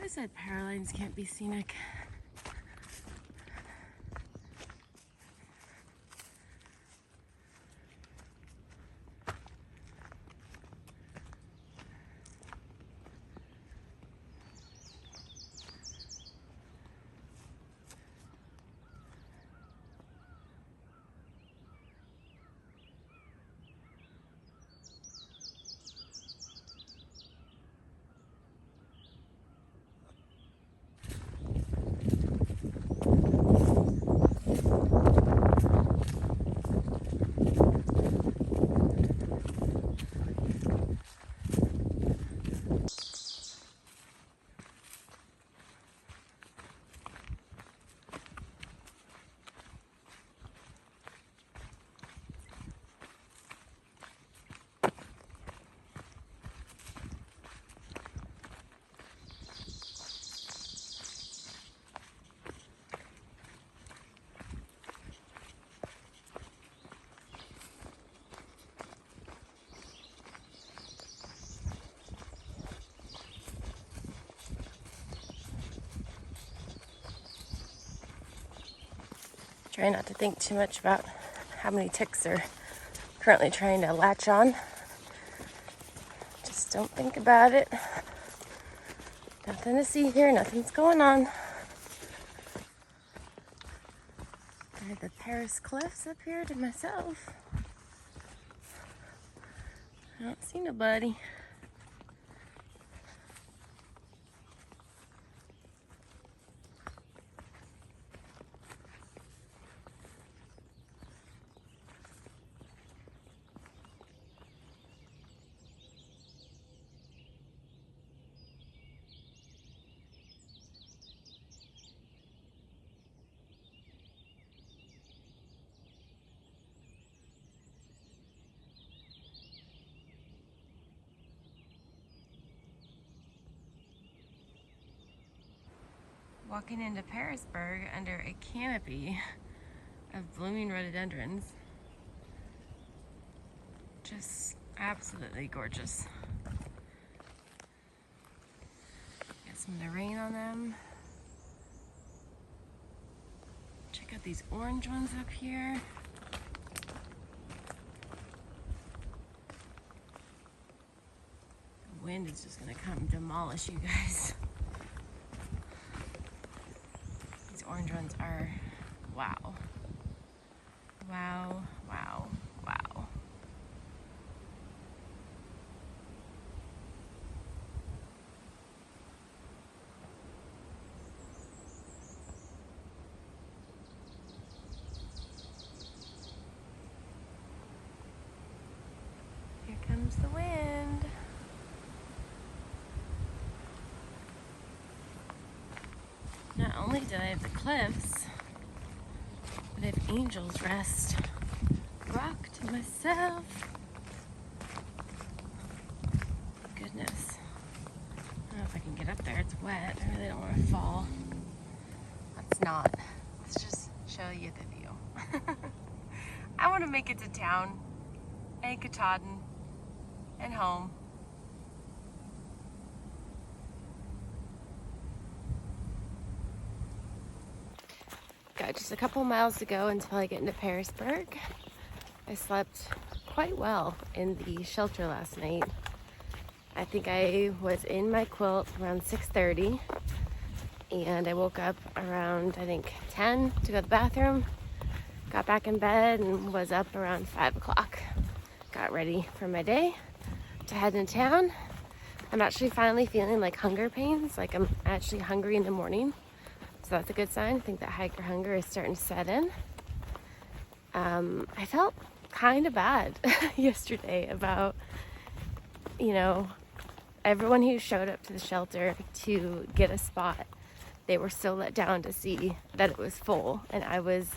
I said power lines can't be scenic. Try not to think too much about how many ticks are currently trying to latch on. Just don't think about it. Nothing to see here, nothing's going on. I have the Paris cliffs up here to myself. I don't see nobody. Walking into Perrysburg under a canopy of blooming rhododendrons. Just absolutely gorgeous. Got some of the rain on them. Check out these orange ones up here. The wind is just gonna come demolish you guys. Orange ones are wow. Wow, wow, wow. Here comes the wind. Not only did I have the cliffs, but I have Angel's Rest rock to myself. Goodness. I don't know if I can get up there. It's wet. I really don't want to fall. Let's not. Let's just show you the view. I want to make it to town and Katahdin and home. Got just a couple miles to go until I get into Pearisburg. I slept quite well in the shelter last night. I think I was in my quilt around 6:30 and I woke up around, I think, 10 to go to the bathroom. Got back in bed and was up around 5 o'clock. Got ready for my day to head into town. I'm actually finally feeling like hunger pains, like I'm actually hungry in the morning. So that's a good sign. I think that hiker hunger is starting to set in. I felt kind of bad yesterday about, everyone who showed up to the shelter to get a spot. They were so let down to see that it was full, and I was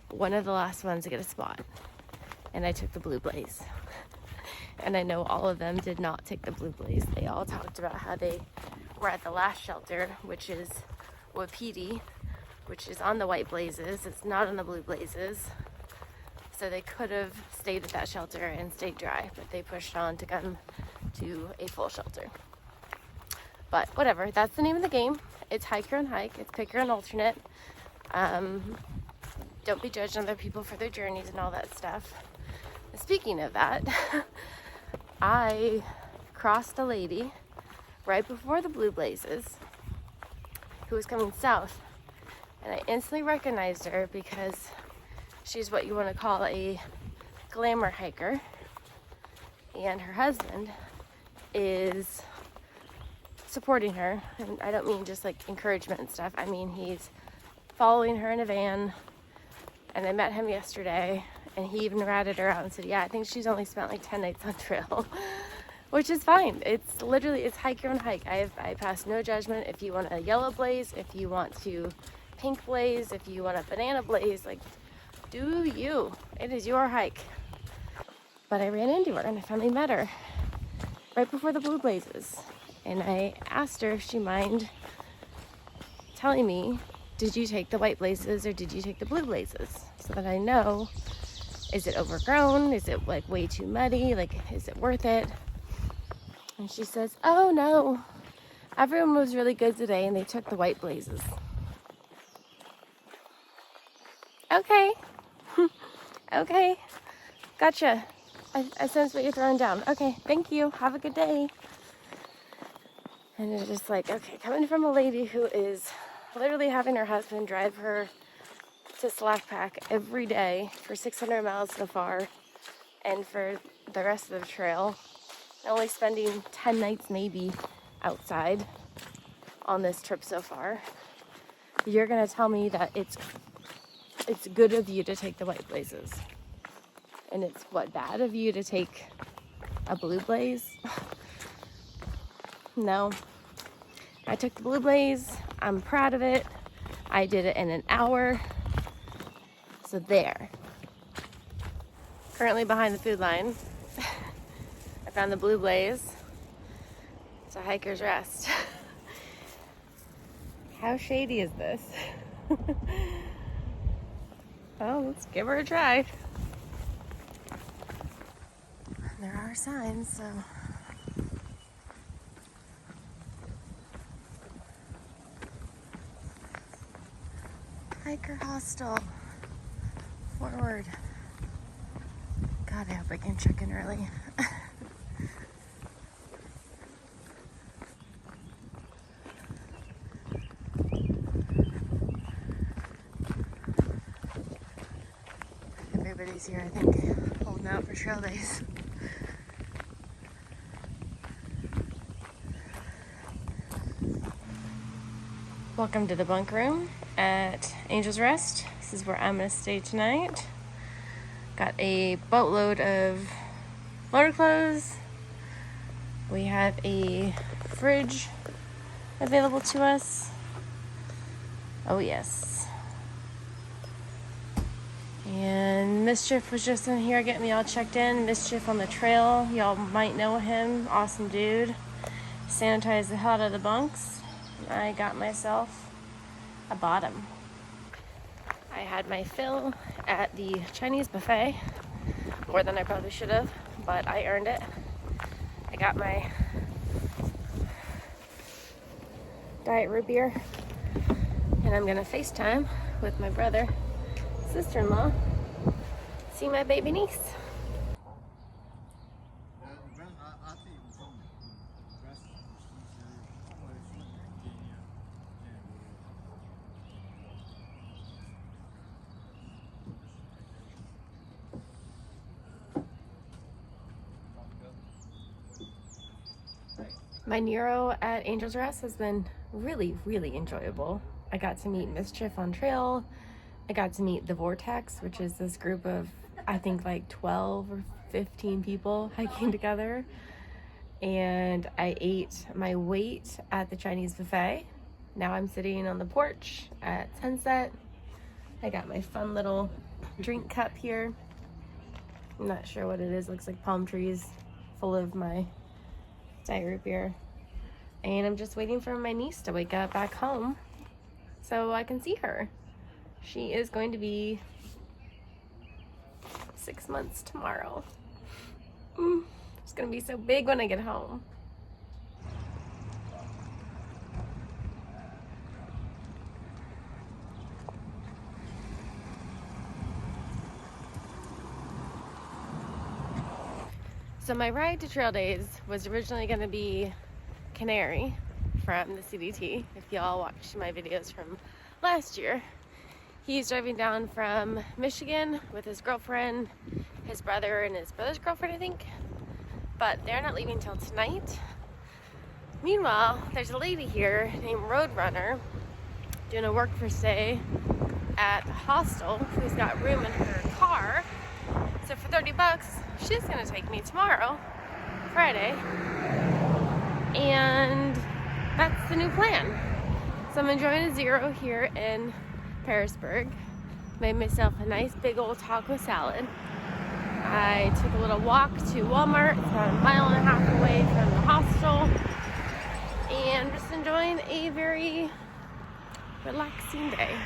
one of the last ones to get a spot. And I took the Blue Blaze. And I know all of them did not take the Blue Blaze. They all talked about how they were at the last shelter, which is Wapiti, which is on the White Blazes. It's not on the Blue Blazes. So they could have stayed at that shelter and stayed dry, but they pushed on to come to a full shelter. But whatever, that's the name of the game. It's hike your own hike. It's pick your own alternate. Don't be judging other people for their journeys and all that stuff. Speaking of that, I crossed a lady right before the blue blazes who was coming south, and I instantly recognized her because she's what you want to call a glamour hiker, and her husband is supporting her. And I don't mean just like encouragement and stuff. I mean he's following her in a van, and I met him yesterday, and he even ratted her out and said, yeah, I think she's only spent like 10 nights on trail. Which is fine. It's literally, it's hike your own hike. I pass no judgment. If you want a yellow blaze, if you want to pink blaze, if you want a banana blaze, like, do you. It is your hike. But I ran into her and I finally met her right before the blue blazes. And I asked her if she mind telling me, did you take the white blazes or did you take the blue blazes? So that I know, is it overgrown? Is it like way too muddy? Like, is it worth it? And she says, oh no, everyone was really good today and they took the white blazes. Okay. Okay. Gotcha. I sense what you're throwing down. Okay, thank you. Have a good day. And it's just like, okay, coming from a lady who is literally having her husband drive her to Slack Pack every day for 600 miles so far, and for the rest of the trail, only spending 10 nights maybe outside on this trip so far. You're gonna tell me that it's good of you to take the white blazes, and it's what, bad of you to take a blue blaze? No, I took the blue blaze. I'm proud of it. I did it in an hour. So there. Currently behind the food line. I found the blue blaze. It's a hiker's rest. How shady is this? Well, let's give her a try. There are signs, so. Hiker hostel. Forward. God, I hope I can check in early. Everybody's here, I think, holding out for trail days. Welcome to the bunk room at Angel's Rest. This is where I'm going to stay tonight. Got a boatload of loader clothes. We have a fridge available to us. Oh yes. And Mischief was just in here getting me all checked in. Mischief on the trail. Y'all might know him. Awesome dude. Sanitized the hell out of the bunks. I got myself a bottom. I had my fill at the Chinese buffet, more than I probably should have, but I earned it. I got my diet root beer, and I'm gonna FaceTime with my brother, sister-in-law, see my baby niece. My Nero at Angel's Rest has been really, really enjoyable. I got to meet Mischief on trail. I got to meet the Vortex, which is this group of, I think, like 12 or 15 people hiking together. And I ate my weight at the Chinese buffet. Now I'm sitting on the porch at sunset. I got my fun little drink cup here. I'm not sure what it is. Looks like palm trees full of my diet root beer. And I'm just waiting for my niece to wake up back home so I can see her. She is going to be 6 months tomorrow. It's gonna be so big when I get home. So my ride to Trail Days was originally going to be Canary from the CDT. If y'all watched my videos from last year, he's driving down from Michigan with his girlfriend, his brother, and his brother's girlfriend, I think. But they're not leaving till tonight. Meanwhile, there's a lady here named Roadrunner doing a work for stay at the hostel who's got room in her car. So for 30 bucks, she's gonna take me tomorrow, Friday, and that's the new plan. So I'm enjoying a zero here in Perrysburg. Made myself a nice big old taco salad. I took a little walk to Walmart, it's about 1.5 miles away from the hostel, and just enjoying a very relaxing day.